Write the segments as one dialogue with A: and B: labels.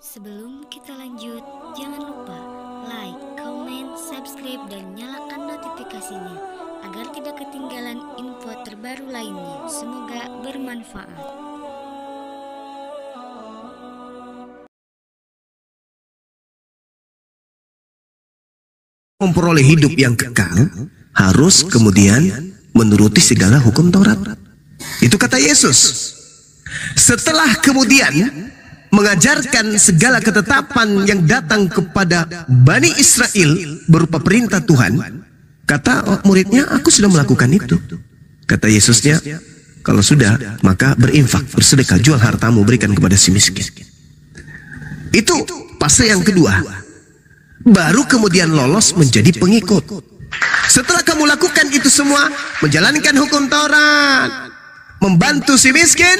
A: Sebelum kita lanjut, jangan lupa like, comment, subscribe, dan nyalakan notifikasinya agar tidak ketinggalan info terbaru lainnya. Semoga bermanfaat.
B: Memperoleh hidup yang kekal harus kemudian menuruti segala hukum Taurat. Itu kata Yesus. Setelah kemudian mengajarkan segala ketetapan yang datang kepada Bani Israel berupa perintah Tuhan, kata muridnya, aku sudah melakukan itu. Kata Yesusnya, kalau sudah, maka berinfak, bersedekah, jual hartamu, berikan kepada si miskin. Itu fase yang kedua. Baru kemudian lolos menjadi pengikut. Setelah kamu lakukan itu semua, menjalankan hukum Taurat, membantu si miskin,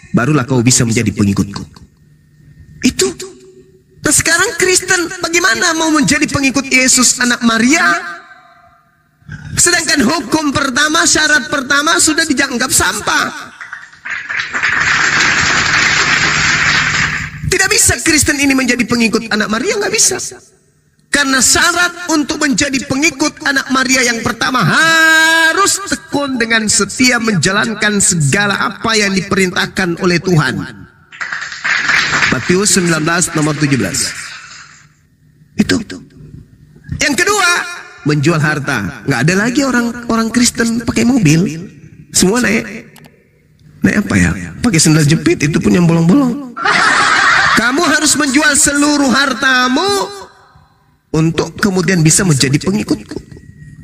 B: barulah kau bisa menjadi pengikutku. Itu. Nah sekarang Kristen bagaimana mau menjadi pengikut Yesus anak Maria? Sedangkan hukum pertama, syarat pertama sudah dianggap sampah. Tidak bisa Kristen ini menjadi pengikut anak Maria, nggak bisa. Karena syarat untuk menjadi pengikut anak Maria yang pertama harus tekun dengan setia menjalankan segala apa yang diperintahkan oleh Tuhan. Matius 19 nomor 17. Itu. Yang kedua, menjual harta. Nggak ada lagi orang Kristen pakai mobil. Semua naik apa ya? Pakai sandal jepit, itu pun yang bolong-bolong. Kamu harus menjual seluruh hartamu untuk kemudian bisa menjadi pengikutku.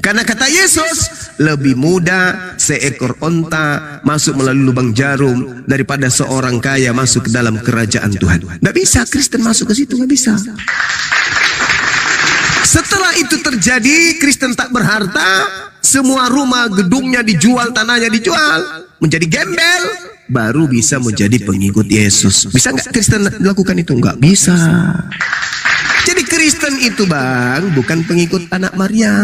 B: Karena kata Yesus, lebih mudah seekor onta masuk melalui lubang jarum daripada seorang kaya masuk ke dalam kerajaan Tuhan. Nggak bisa Kristen masuk ke situ, nggak bisa. Setelah itu terjadi, Kristen tak berharta, semua rumah gedungnya dijual, tanahnya dijual, menjadi gembel, baru bisa menjadi pengikut Yesus. Bisa nggak Kristen melakukan itu? Nggak bisa. Jadi Kristen itu bang, bukan pengikut anak Maria,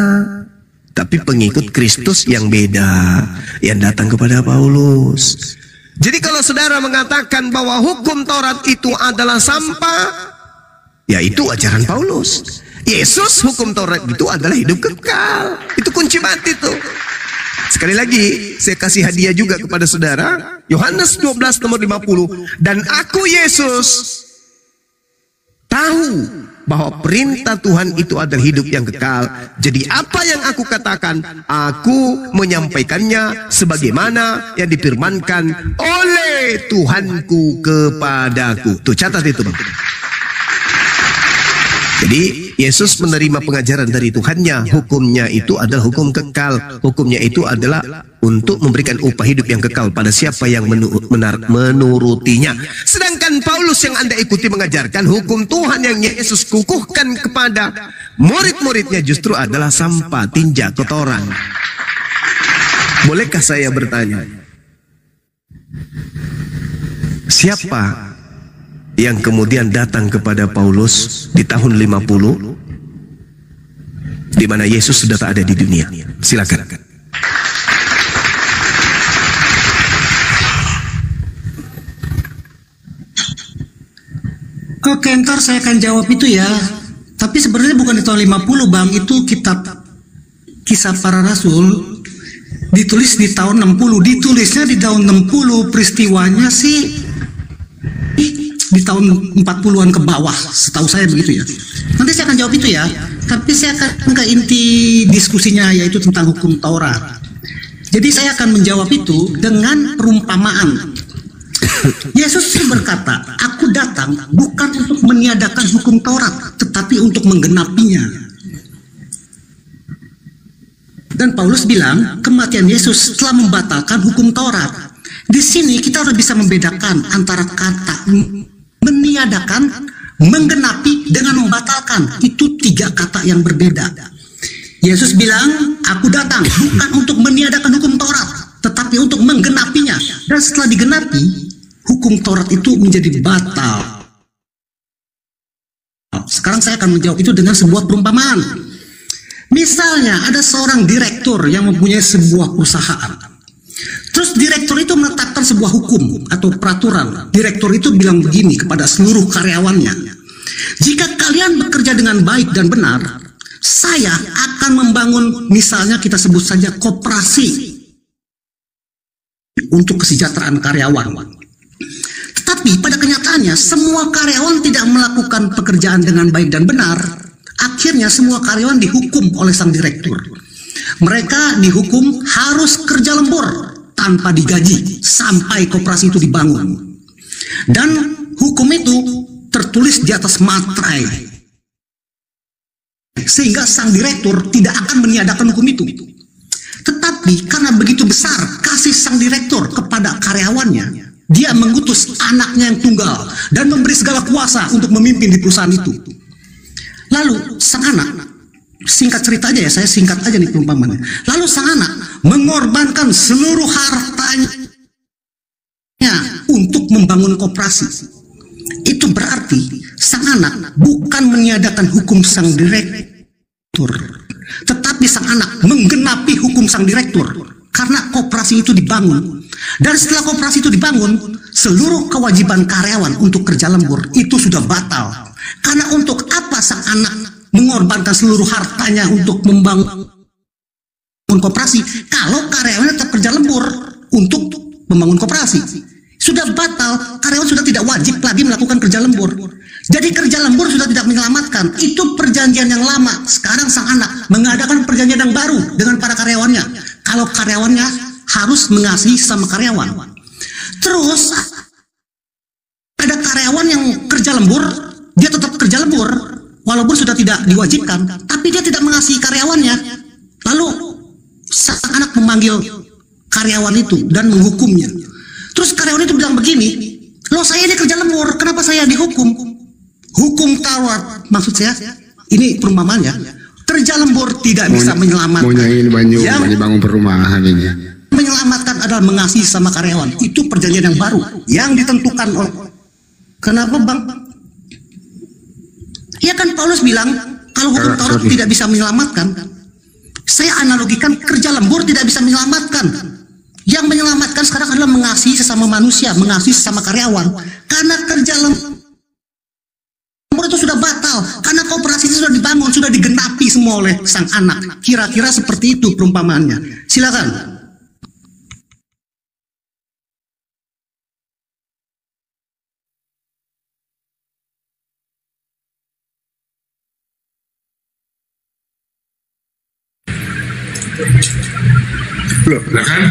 B: tapi pengikut Kristus yang beda, yang datang kepada Paulus. Jadi kalau saudara mengatakan bahwa hukum Taurat itu adalah sampah, ya itu ajaran Paulus. Yesus hukum Taurat itu adalah hidup kekal. Itu kunci mati tuh. Sekali lagi saya kasih hadiah juga kepada saudara, Yohanes 12 nomor 50. Dan aku Yesus tahu bahwa perintah Tuhan itu adalah hidup yang kekal. Jadi apa yang aku katakan, aku menyampaikannya sebagaimana yang difirmankan oleh Tuhanku kepadaku. Tuh catat itu bang. Jadi Yesus menerima pengajaran dari Tuhannya. Hukumnya itu adalah hukum kekal. Hukumnya itu adalah untuk memberikan upah hidup yang kekal pada siapa yang menurutinya. Sedangkan Paulus yang Anda ikuti mengajarkan hukum Tuhan yang Yesus kukuhkan kepada murid-muridnya justru adalah sampah, tinja, kotoran. Bolehkah saya bertanya? Siapa yang kemudian datang kepada Paulus di tahun 50 di mana Yesus sudah tak ada di dunia? Silakan.
C: Oke, ntar saya akan jawab itu ya. Tapi sebenarnya bukan di tahun 50 bang, itu kitab Kisah Para Rasul ditulis di tahun 60. Ditulisnya di tahun 60, peristiwanya sih di tahun 40-an ke bawah, setahu saya begitu ya. Nanti saya akan jawab itu ya. Tapi saya akan ke inti diskusinya, yaitu tentang hukum Taurat. Jadi saya akan menjawab itu dengan perumpamaan. Yesus berkata, aku datang bukan untuk meniadakan hukum Taurat, tetapi untuk menggenapinya. Dan Paulus bilang, kematian Yesus telah membatalkan hukum Taurat. Di sini kita harus bisa membedakan antara kata meniadakan, menggenapi dengan membatalkan. Itu tiga kata yang berbeda. Yesus bilang, aku datang bukan untuk meniadakan hukum Taurat, tetapi untuk menggenapinya. Dan setelah digenapi, hukum Taurat itu menjadi batal. Sekarang saya akan menjawab itu dengan sebuah perumpamaan. Misalnya ada seorang direktur yang mempunyai sebuah perusahaan. Terus direktur itu menetapkan sebuah hukum atau peraturan. Direktur itu bilang begini kepada seluruh karyawannya, jika kalian bekerja dengan baik dan benar, saya akan membangun, misalnya kita sebut saja koperasi untuk kesejahteraan karyawan. Tetapi pada kenyataannya semua karyawan tidak melakukan pekerjaan dengan baik dan benar. Akhirnya semua karyawan dihukum oleh sang direktur. Mereka dihukum harus kerja lembur tanpa digaji sampai koperasi itu dibangun. Dan hukum itu tertulis di atas materai, sehingga sang direktur tidak akan meniadakan hukum itu. Tetapi karena begitu besar kasih sang direktur kepada karyawannya, dia mengutus anaknya yang tunggal dan memberi segala kuasa untuk memimpin di perusahaan itu. Lalu sang anak, singkat cerita aja ya, saya singkat aja nih perumpamannya. Lalu sang anak mengorbankan seluruh hartanya untuk membangun koperasi. Itu berarti sang anak bukan meniadakan hukum sang direktur, tetapi sang anak menggenapi hukum sang direktur karena koperasi itu dibangun. Dan setelah koperasi itu dibangun, seluruh kewajiban karyawan untuk kerja lembur itu sudah batal. Karena untuk apa sang anak mengorbankan seluruh hartanya untuk membangun koperasi kalau karyawannya tetap kerja lembur untuk membangun koperasi? Sudah batal, karyawan sudah tidak wajib lagi melakukan kerja lembur. Jadi kerja lembur sudah tidak menyelamatkan. Itu perjanjian yang lama. Sekarang sang anak mengadakan perjanjian yang baru dengan para karyawannya. Kalau karyawannya harus mengasihi sama karyawan. Terus ada karyawan yang kerja lembur, dia tetap kerja lembur walaupun sudah tidak diwajibkan, tapi dia tidak mengasihi karyawannya. Lalu sang anak memanggil karyawan itu dan menghukumnya. Terus karyawan itu bilang begini, loh saya ini kerja lembur, kenapa saya dihukum? Hukum Taurat, maksud saya, ini perumpamannya, kerja lembur tidak bisa menyelamatkan. Yang
D: bangun perumahan ini.
C: Menyelamatkan adalah mengasihi sama karyawan. Itu perjanjian yang baru, yang ditentukan oleh. Kenapa bang? Ya kan Paulus bilang, kalau hukum Taurat tidak bisa menyelamatkan. Saya analogikan kerja lembur tidak bisa menyelamatkan. Yang menyelamatkan sekarang adalah mengasihi sesama manusia, mengasihi sesama karyawan. Karena kerja lembur itu sudah batal, karena koperasi itu sudah dibangun, sudah digenapi semua oleh sang anak. Kira-kira seperti itu perumpamaannya. Silakan.
D: Loh, kan?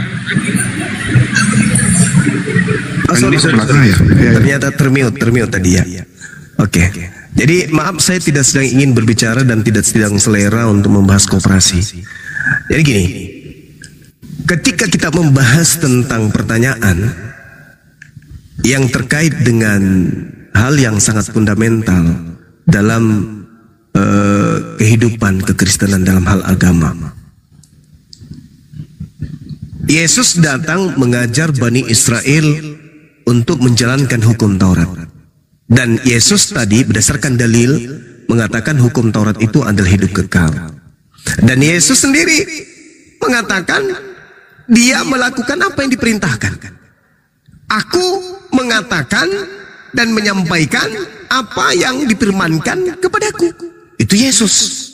B: Oh, sorry. Ternyata termute tadi ya. Oke. Jadi maaf, saya tidak sedang ingin berbicara dan tidak sedang selera untuk membahas koperasi. Jadi gini, ketika kita membahas tentang pertanyaan yang terkait dengan hal yang sangat fundamental dalam kehidupan kekristenan dalam hal agama, Yesus datang mengajar Bani Israel untuk menjalankan hukum Taurat. Dan Yesus tadi berdasarkan dalil mengatakan hukum Taurat itu adalah hidup kekal. Dan Yesus sendiri mengatakan dia melakukan apa yang diperintahkan. Aku mengatakan dan menyampaikan apa yang difirmankan kepadaku. Itu Yesus.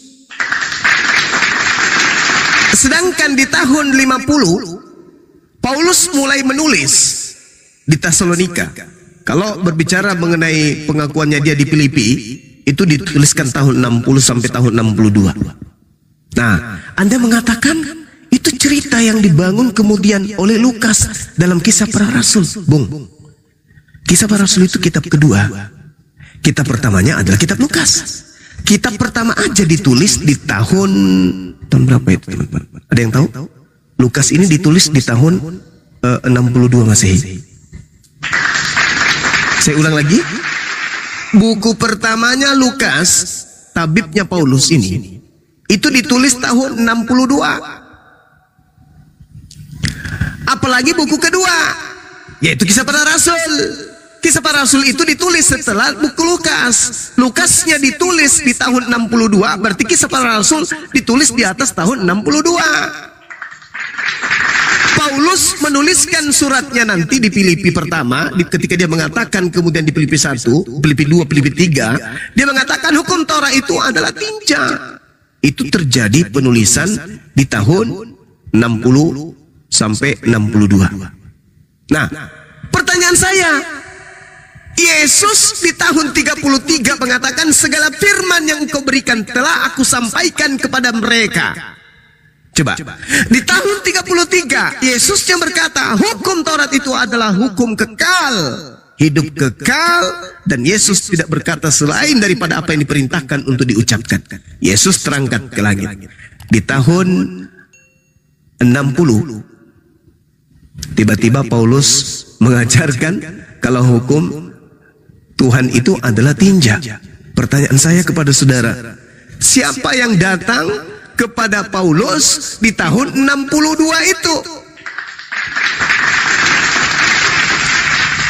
B: Sedangkan di tahun 50 Paulus mulai menulis di Tesalonika. Kalau berbicara mengenai pengakuannya dia di Filipi, itu dituliskan tahun 60 sampai tahun 62. Nah, Anda mengatakan itu cerita yang dibangun kemudian oleh Lukas dalam Kisah Para Rasul. Bung, Kisah Para Rasul itu kitab kedua. Kitab pertamanya adalah kitab Lukas. Kitab pertama aja ditulis di tahun berapa itu, teman-teman? Ada yang tahu? Lukas ini ditulis di tahun 62 Masehi. Saya ulang lagi. Buku pertamanya Lukas, tabibnya Paulus ini, itu ditulis tahun 62. Apalagi buku kedua, yaitu Kisah Para Rasul. Kisah Para Rasul itu ditulis setelah buku Lukas. Lukasnya ditulis di tahun 62, berarti Kisah Para Rasul ditulis di atas tahun 62. Paulus menuliskan suratnya nanti di Filipi pertama, ketika dia mengatakan kemudian di Filipi 1, Filipi 2, Filipi 3, dia mengatakan hukum Taurat itu adalah tinja. Itu terjadi penulisan di tahun 60 sampai 62. Nah, pertanyaan saya, Yesus di tahun 33 mengatakan segala firman yang engkau berikan telah aku sampaikan kepada mereka. Coba, di tahun 33 Yesus yang berkata hukum Taurat itu adalah hukum kekal, hidup kekal, dan Yesus tidak berkata selain daripada apa yang diperintahkan untuk diucapkan. Yesus terangkat ke langit. Di tahun 60 tiba-tiba Paulus mengajarkan kalau hukum Tuhan itu adalah tinja. Pertanyaan saya kepada saudara, siapa yang datang kepada Paulus di tahun 62 itu?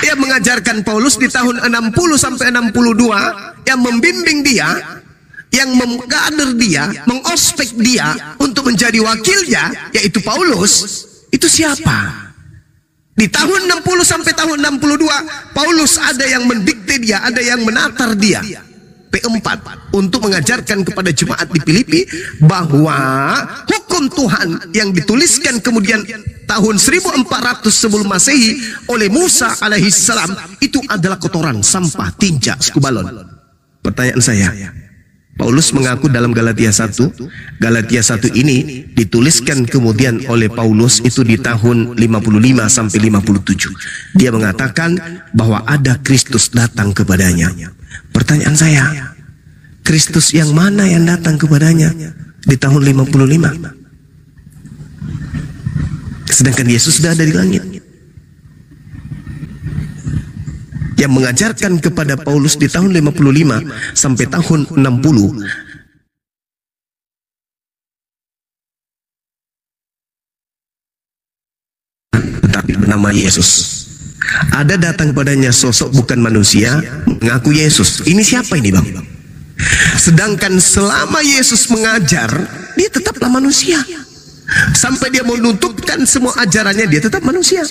B: Yang mengajarkan Paulus di tahun 60 sampai 62, yang membimbing dia, yang mengkader dia, mengospek dia untuk menjadi wakilnya, yaitu Paulus. Itu siapa? Di tahun 60 sampai tahun 62, Paulus ada yang mendikte dia, ada yang menatar dia. P4 untuk mengajarkan kepada jemaat di Filipi bahwa hukum Tuhan yang dituliskan kemudian tahun 1400 sebelum Masehi oleh Musa alaihissalam itu adalah kotoran, sampah, tinja, skubalon. Pertanyaan saya, Paulus mengaku dalam Galatia 1, Galatia 1 ini dituliskan kemudian oleh Paulus itu di tahun 55 sampai 57. Dia mengatakan bahwa ada Kristus datang kepadanya. Pertanyaan saya, Kristus yang mana yang datang kepadanya di tahun 55? Sedangkan Yesus sudah ada di langit. Yang mengajarkan kepada Paulus di tahun 55 sampai tahun 60 tetapi bernama Yesus. Ada datang padanya sosok bukan manusia, mengaku Yesus. Ini siapa ini, Bang? Sedangkan selama Yesus mengajar, dia tetaplah manusia. Sampai dia menutupkan semua ajarannya, dia tetap manusia.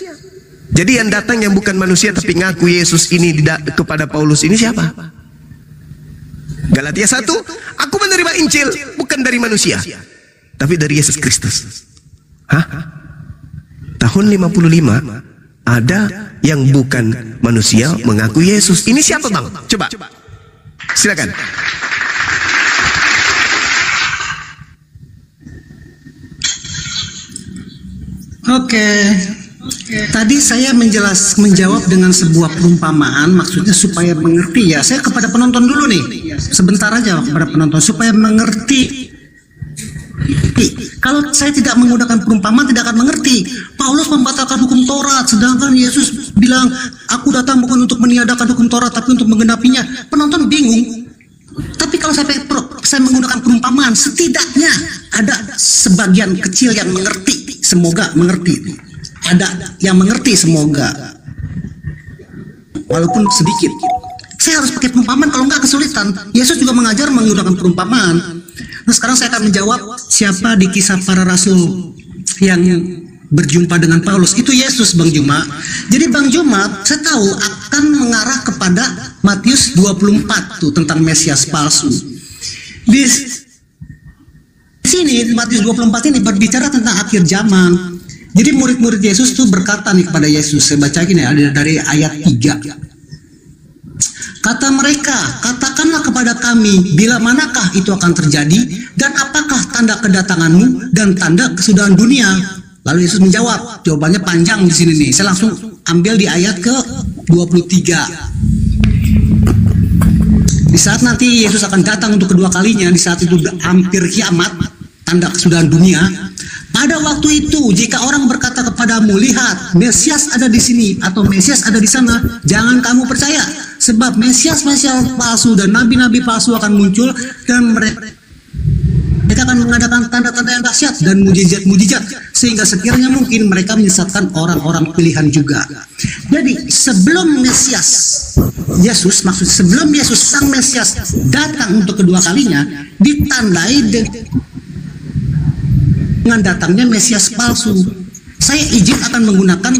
B: Jadi yang datang yang bukan manusia tapi ngaku Yesus ini kepada Paulus ini siapa? Galatia 1, aku menerima Injil bukan dari manusia, tapi dari Yesus Kristus. Hah? Tahun 55 ada yang bukan manusia mengaku Yesus. Ini siapa, Bang? Coba. Silakan.
C: Oke. Tadi saya menjawab dengan sebuah perumpamaan, maksudnya supaya mengerti ya. Saya kepada penonton dulu nih. Sebentar aja kepada penonton supaya mengerti. Kalau saya tidak menggunakan perumpamaan tidak akan mengerti. Paulus membatalkan hukum Taurat, sedangkan Yesus bilang, aku datang bukan untuk meniadakan hukum Taurat tapi untuk menggenapinya. Penonton bingung. Tapi kalau saya menggunakan perumpamaan, setidaknya ada sebagian kecil yang mengerti. Semoga mengerti. Ada yang mengerti, semoga. Walaupun sedikit. Saya harus pakai perumpamaan, kalau nggak kesulitan. Yesus juga mengajar menggunakan perumpamaan. Nah, sekarang saya akan menjawab siapa di kisah para rasul yang berjumpa dengan Paulus. Itu Yesus, Bang Juma. Jadi Bang Juma, saya tahu akan mengarah kepada Matius 24 tuh tentang Mesias palsu. Di sini Matius 24 ini berbicara tentang akhir zaman. Jadi murid-murid Yesus tuh berkata nih kepada Yesus. Saya baca gini, ada dari ayat 3. Kata mereka, katakanlah kepada kami, bila manakah itu akan terjadi, dan apakah tanda kedatanganmu dan tanda kesudahan dunia? Lalu Yesus menjawab, jawabannya panjang di sini nih. Saya langsung ambil di ayat ke 23. Di saat nanti Yesus akan datang untuk kedua kalinya, di saat itu hampir kiamat, tanda kesudahan dunia. Pada waktu itu, jika orang berkata kepadamu, lihat, Mesias ada di sini atau Mesias ada di sana, jangan kamu percaya, sebab Mesias palsu dan nabi-nabi palsu akan muncul dan mereka akan mengadakan tanda-tanda yang dahsyat dan mujizat-mujizat, sehingga sekiranya mungkin mereka menyesatkan orang-orang pilihan juga. Jadi sebelum Mesias Yesus, maksud sebelum Yesus sang Mesias datang untuk kedua kalinya, ditandai dengan datangnya Mesias palsu. Saya izin akan menggunakan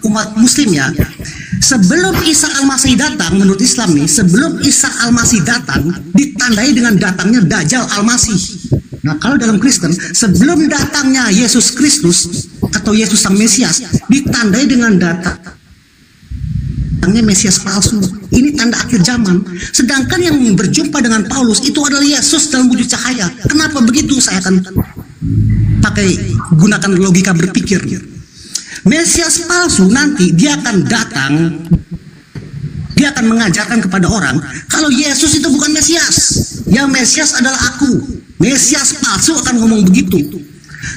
C: umat muslim ya. Sebelum Isa Al-Masih datang, menurut Islam nih, sebelum Isa Al-Masih datang ditandai dengan datangnya Dajjal Al-Masih. Nah, kalau dalam Kristen, sebelum datangnya Yesus Kristus atau Yesus Sang Mesias ditandai dengan datangnya Mesias palsu. Ini tanda akhir zaman. Sedangkan yang berjumpa dengan Paulus itu adalah Yesus dalam wujud cahaya. Kenapa begitu? Saya akan gunakan logika berpikir. Mesias palsu nanti dia akan datang, dia akan mengajarkan kepada orang kalau Yesus itu bukan Mesias, yang Mesias adalah aku. Mesias palsu akan ngomong begitu.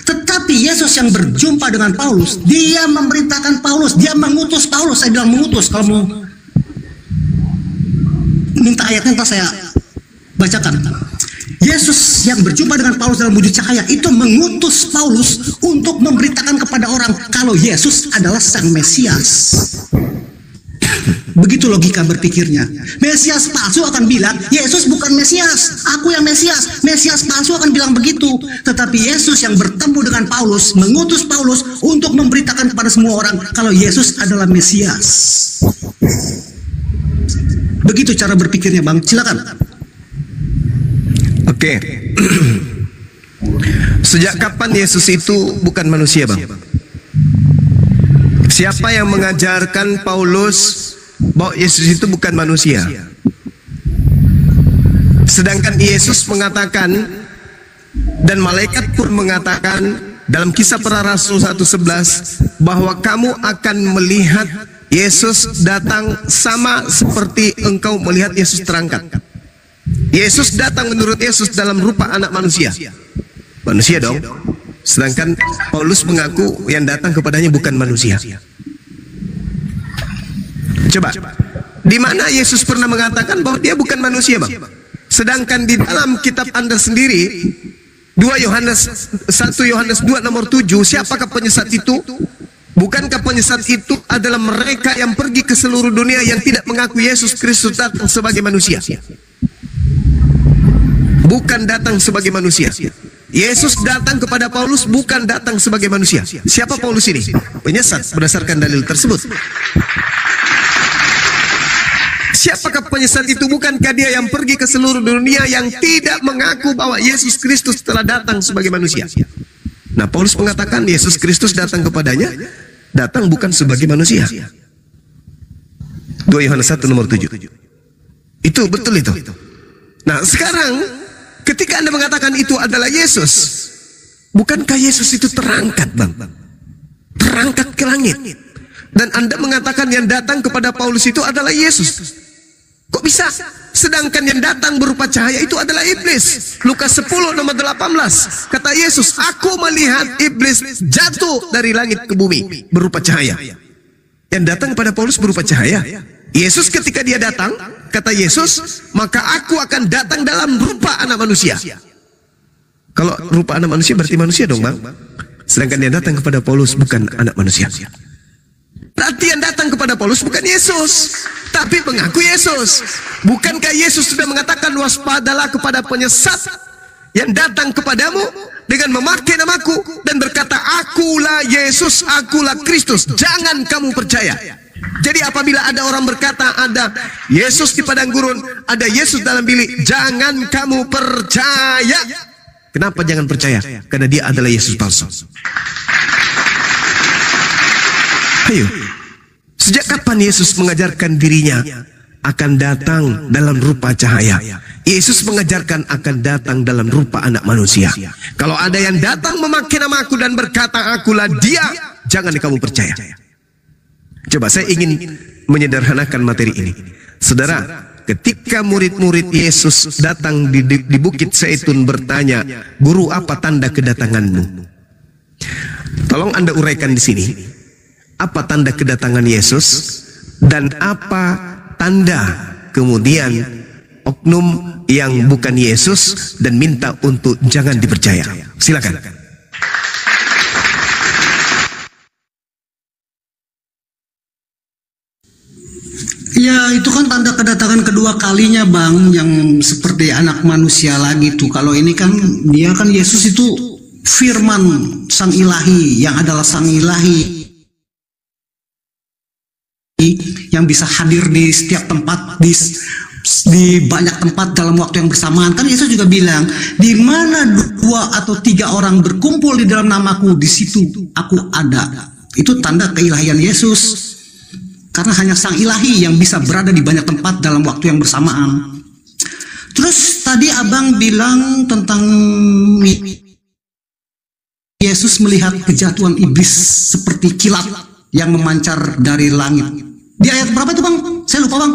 C: Tetapi Yesus yang berjumpa dengan Paulus, dia memerintahkan Paulus, dia mengutus Paulus. Saya bilang mengutus, kalau mau minta ayatnya ntar saya bacakan. Yesus yang berjumpa dengan Paulus dalam wujud cahaya itu mengutus Paulus untuk memberitakan kepada orang kalau Yesus adalah Sang Mesias. Begitu logika berpikirnya. Mesias palsu akan bilang Yesus bukan Mesias, aku yang Mesias. Mesias palsu akan bilang begitu. Tetapi Yesus yang bertemu dengan Paulus mengutus Paulus untuk memberitakan kepada semua orang kalau Yesus adalah Mesias. Begitu cara berpikirnya, Bang. Silakan.
B: Oke. Sejak kapan Yesus itu bukan manusia, Bang? Siapa yang mengajarkan Paulus bahwa Yesus itu bukan manusia? Sedangkan Yesus mengatakan, dan malaikat pun mengatakan dalam Kisah Para Rasul 1:11 bahwa kamu akan melihat Yesus datang sama seperti engkau melihat Yesus terangkat. Yesus datang menurut Yesus dalam rupa anak manusia. Manusia dong. Sedangkan Paulus mengaku yang datang kepadanya bukan manusia. Coba, di mana Yesus pernah mengatakan bahwa dia bukan manusia, Bang? Sedangkan di dalam kitab Anda sendiri 1 Yohanes 2 nomor 7, siapakah penyesat itu? Bukankah penyesat itu adalah mereka yang pergi ke seluruh dunia yang tidak mengaku Yesus Kristus datang sebagai manusia? Bukan datang sebagai manusia. Yesus datang kepada Paulus bukan datang sebagai manusia. Siapa Paulus ini? Penyesat berdasarkan dalil tersebut. Siapakah penyesat itu? Bukankah dia yang pergi ke seluruh dunia yang tidak mengaku bahwa Yesus Kristus telah datang sebagai manusia? Nah, Paulus mengatakan Yesus Kristus datang kepadanya, datang bukan sebagai manusia. 2 Yohanes 1 nomor 7. Itu betul itu. Nah, sekarang ketika Anda mengatakan itu adalah Yesus, bukankah Yesus itu terangkat, Bang? Terangkat ke langit. Dan Anda mengatakan yang datang kepada Paulus itu adalah Yesus. Kok bisa? Sedangkan yang datang berupa cahaya itu adalah iblis. Lukas 10 nomor 18. Kata Yesus, aku melihat iblis jatuh dari langit ke bumi berupa cahaya. Yang datang kepada Paulus berupa cahaya. Yesus ketika dia datang, kata Yesus, maka aku akan datang dalam rupa anak manusia. Kalau rupa anak manusia berarti manusia dong, Bang. Sedangkan yang datang kepada Paulus bukan anak manusia. Berarti yang datang kepada Paulus bukan Yesus, tapi mengaku Yesus. Bukankah Yesus sudah mengatakan waspadalah kepada penyesat yang datang kepadamu dengan memakai namaku dan berkata akulah Yesus, akulah Kristus, jangan kamu percaya. Jadi apabila ada orang berkata ada Yesus di padang gurun, ada Yesus dalam bilik, jangan kamu percaya. Kenapa jangan percaya? Karena dia adalah Yesus palsu. Ayo, sejak kapan Yesus mengajarkan dirinya akan datang dalam rupa cahaya? Yesus mengajarkan akan datang dalam rupa anak manusia. Kalau ada yang datang memakai namaku dan berkata akulah dia, jangan kamu percaya. Coba saya ingin menyederhanakan materi ini. Saudara, ketika murid-murid Yesus datang di Bukit Zaitun bertanya, "Guru, apa tanda kedatanganmu?" Tolong Anda uraikan di sini. Apa tanda kedatangan Yesus dan apa tanda kemudian oknum yang bukan Yesus dan minta untuk jangan dipercaya? Silakan.
C: Ya, itu kan tanda kedatangan kedua kalinya, Bang, yang seperti anak manusia lagi tuh. Kalau ini kan dia kan Yesus itu firman Sang Ilahi yang adalah Sang Ilahi yang bisa hadir di setiap tempat, di banyak tempat dalam waktu yang bersamaan. Kan Yesus juga bilang, di mana 2 atau 3 orang berkumpul di dalam namaku, di situ aku ada. Itu tanda keilahian Yesus. Karena hanya Sang Ilahi yang bisa berada di banyak tempat dalam waktu yang bersamaan. Terus tadi abang bilang tentang Yesus melihat kejatuhan iblis seperti kilat yang memancar dari langit. Di ayat berapa itu bang? Saya lupa bang.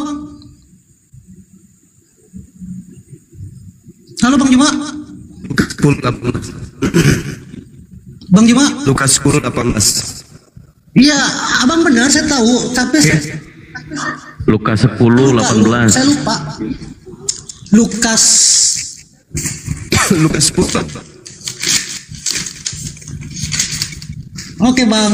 C: Halo bang Juma.
B: Lukas 10:18.
C: Bang Juma.
B: Lukas 10:18.
C: Iya, abang benar, saya tahu, tapi
E: Lukas 10:18.
C: Saya lupa. Lukas
B: 10.
C: Oke bang.